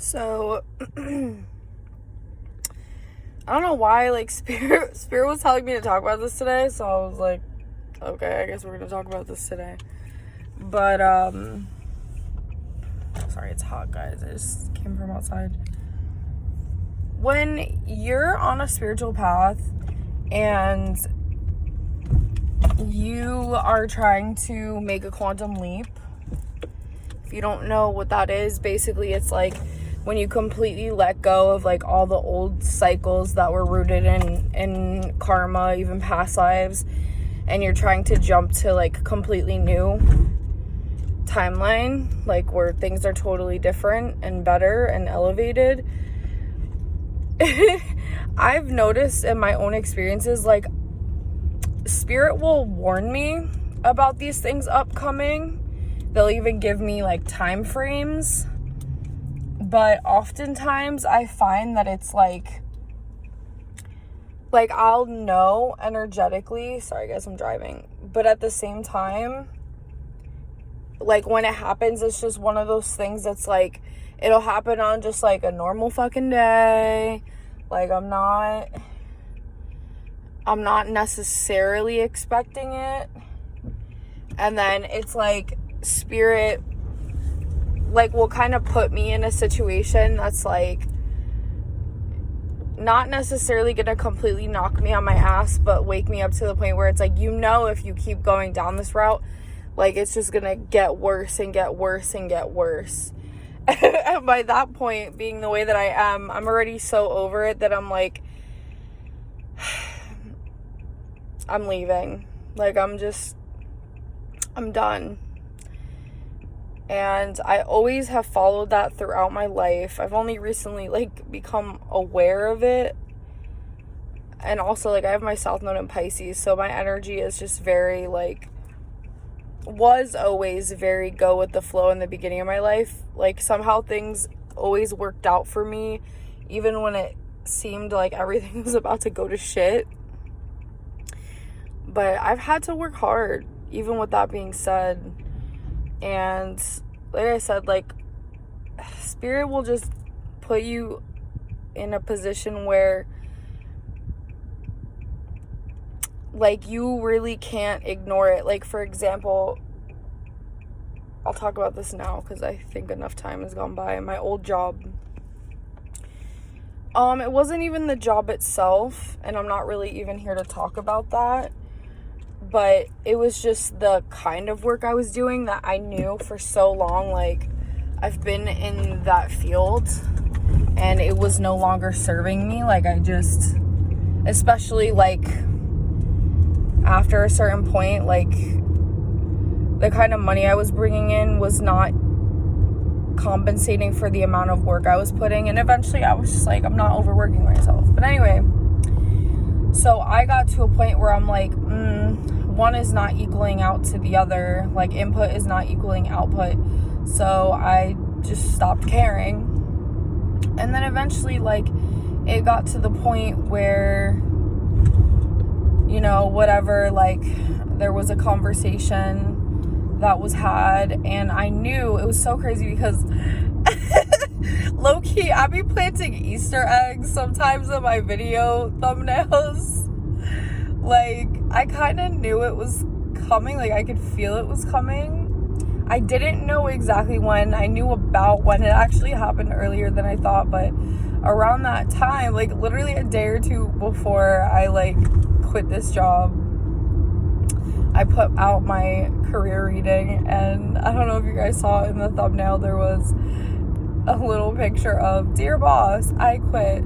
So, I don't know why, like, Spirit was telling me to talk about this today, so I was like, okay, I guess we're gonna talk about this today. But, sorry, it's hot, guys. I just came from outside. When you're on a spiritual path and you are trying to make a quantum leap, if you don't know what that is, basically it's like when you completely let go of like all the old cycles that were rooted in karma, even past lives, and you're trying to jump to like completely new timeline, like where things are totally different and better and elevated. I've noticed in my own experiences, like, Spirit will warn me about these things upcoming. They'll even give me like time frames, but oftentimes I find that it's like I'll know energetically. Sorry guys, I'm driving, but at the same time, like when it happens, it's just one of those things that's like, it'll happen on just like a normal fucking day. Like I'm not necessarily expecting it. And then it's like Spirit like will kind of put me in a situation that's like not necessarily gonna completely knock me on my ass, but wake me up to the point where it's like, you know, if you keep going down this route, like it's just gonna get worse and get worse and get worse. And by that point, being the way that I am, I'm already so over it that I'm like, I'm leaving. Like, I'm done. And I always have followed that throughout my life. I've only recently, like, become aware of it. And also, like, I have my South Node in Pisces, so my energy is just very, like, was always very go with the flow in the beginning of my life. Like, somehow things always worked out for me, even when it seemed like everything was about to go to shit. But I've had to work hard, even with that being said. And like I said, like, Spirit will just put you in a position where like you really can't ignore it. Like, for example, I'll talk about this now because I think enough time has gone by. My old job, it wasn't even the job itself, and I'm not really even here to talk about that, but it was just the kind of work I was doing that I knew for so long. Like, I've been in that field and it was no longer serving me. Like, I just, especially like after a certain point, like the kind of money I was bringing in was not compensating for the amount of work I was putting. And eventually I was just like, I'm not overworking myself. But anyway, so I got to a point where I'm like, one is not equaling out to the other. Like, input is not equaling output. So I just stopped caring. And then eventually, like, it got to the point where, you know, whatever, like, there was a conversation that was had, and I knew it was so crazy because low-key, I be planting Easter eggs sometimes in my video thumbnails. Like, I kind of knew it was coming. Like, I could feel it was coming. I didn't know exactly when. I knew about when it actually happened earlier than I thought, but around that time, like, literally a day or two before I, like, quit this job, I put out my career reading, and I don't know if you guys saw in the thumbnail, there was a little picture of, "Dear boss, I quit."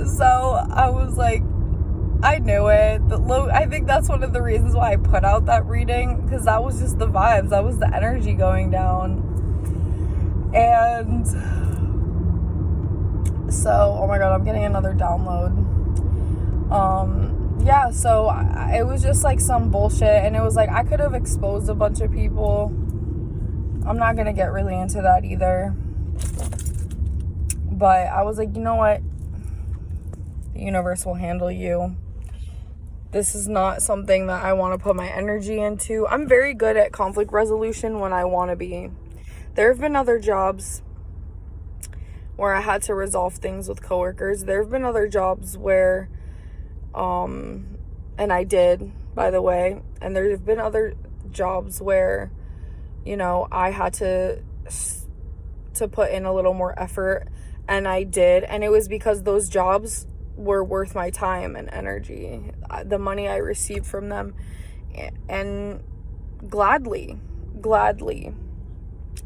So I was like, I knew it. I think that's one of the reasons why I put out that reading, because that was just the vibes. That was the energy going down. And so, oh my god, I'm getting another download. Yeah, so it was just like some bullshit, and it was like I could have exposed a bunch of people. I'm not gonna get really into that either. But I was like, you know what? The universe will handle you. This is not something that I want to put my energy into. I'm very good at conflict resolution when I want to be. There have been other jobs where I had to resolve things with coworkers. There have been other jobs where, and I did, by the way, and there have been other jobs where, you know, I had to put in a little more effort, and I did, and it was because those jobs were worth my time and energy, the money I received from them, and gladly.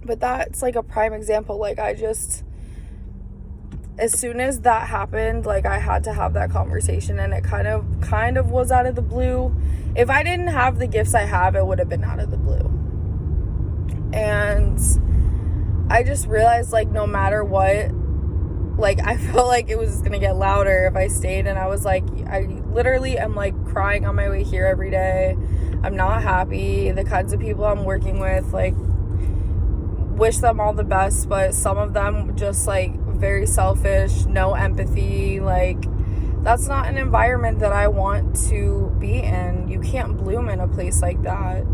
But that's like a prime example. Like, I just, as soon as that happened, like, I had to have that conversation, and it kind of was out of the blue. If I didn't have the gifts I have, it would have been out of the blue. And I just realized, like, no matter what, like, I felt like it was just gonna get louder if I stayed, and I was like, I literally am, like, crying on my way here every day. I'm not happy. The kinds of people I'm working with, like, wish them all the best, but some of them just, like, very selfish, no empathy. Like, that's not an environment that I want to be in. You can't bloom in a place like that.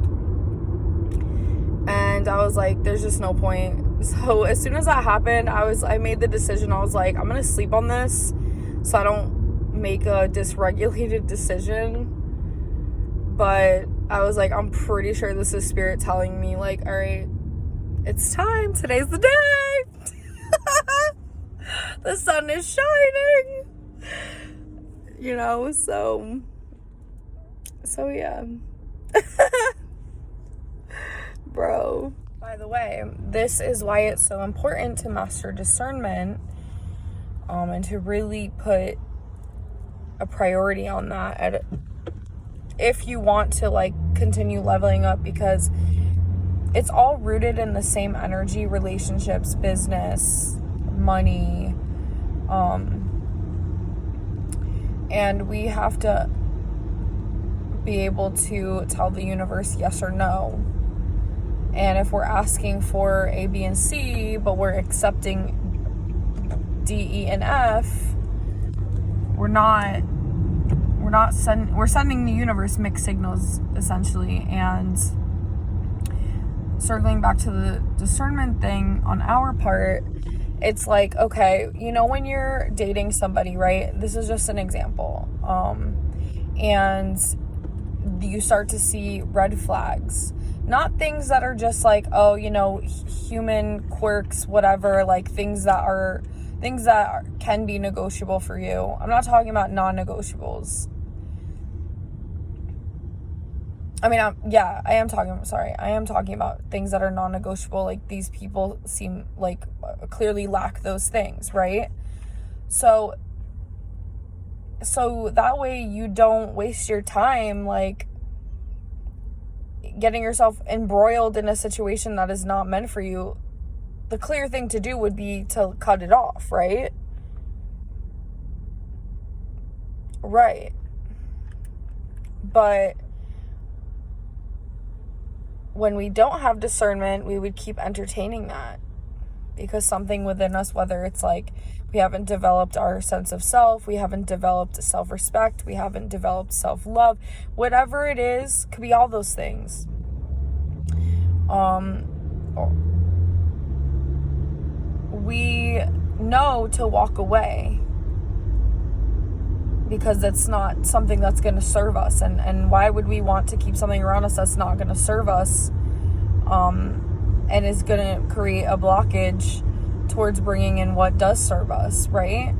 And I was like, there's just no point. So as soon as that happened, I made the decision. I was like, I'm gonna sleep on this so I don't make a dysregulated decision. But I was like, I'm pretty sure this is spirit telling me, like, all right, it's time. Today's the day. The sun is shining. You know, so yeah. Bro. By the way, this is why it's so important to master discernment, and to really put a priority on that if you want to, like, continue leveling up, because it's all rooted in the same energy: relationships, business, money, and we have to be able to tell the universe yes or no. And if we're asking for A, B, and C, but we're accepting D, E, and F, we're sending the universe mixed signals, essentially. And circling back to the discernment thing on our part, it's like, okay, you know, when you're dating somebody, right? This is just an example. And you start to see red flags. Not things that are just like, oh, you know, human quirks, whatever, like things that can be negotiable for you. I'm not talking about non-negotiables. I mean, I am talking about things that are non-negotiable. Like, these people seem like clearly lack those things, right? So that way you don't waste your time, like, getting yourself embroiled in a situation that is not meant for you. The clear thing to do would be to cut it off, right? Right. But when we don't have discernment, we would keep entertaining that, because something within us, whether it's like we haven't developed our sense of self, we haven't developed self-respect, we haven't developed self-love, whatever it is, could be all those things. We know to walk away because it's not something that's going to serve us. And why would we want to keep something around us that's not going to serve us, and is going to create a blockage towards bringing in what does serve us, right?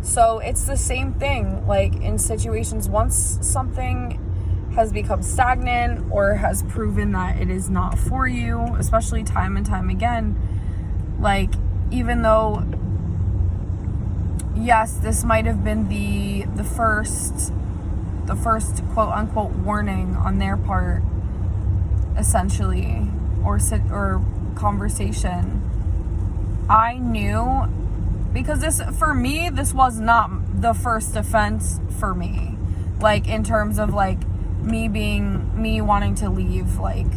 So it's the same thing, like, in situations, once something has become stagnant or has proven that it is not for you, especially time and time again, like, even though, yes, this might have been the first quote unquote warning on their part, essentially, or conversation, I knew, because this was not the first offense for me, like, in terms of, like, me wanting to leave, like,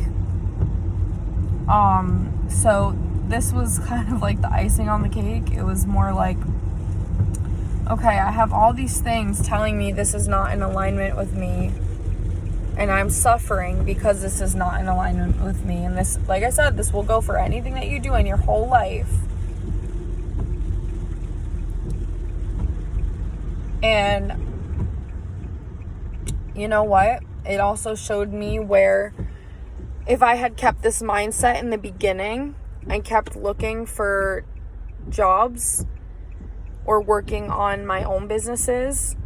so this was kind of like the icing on the cake. It was more like, okay, I have all these things telling me this is not in alignment with me, And I'm suffering because this is not in alignment with me. And this, like I said, this will go for anything that you do in your whole life. And you know what? It also showed me where if I had kept this mindset in the beginning and kept looking for jobs or working on my own businesses,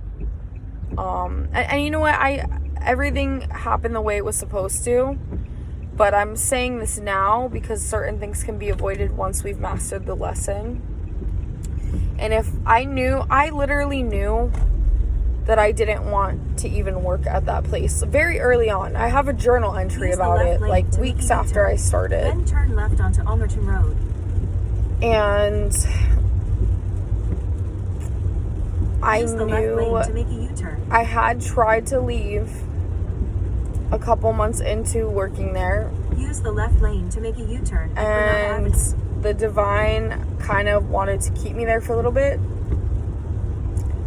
and you know what? Everything happened the way it was supposed to, but I'm saying this now because certain things can be avoided once we've mastered the lesson. And if I literally knew that I didn't want to even work at that place very early on. I have a journal entry about it, like weeks after I started. Then turn left onto Almerton Road. And I Use the left lane to make a U-turn. I had tried to leave a couple months into working there. Use the left lane to make a U-turn. And the divine kind of wanted to keep me there for a little bit.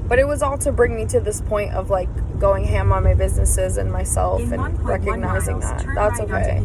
But it was all to bring me to this point of like going ham on my businesses and myself and recognizing that. That's okay.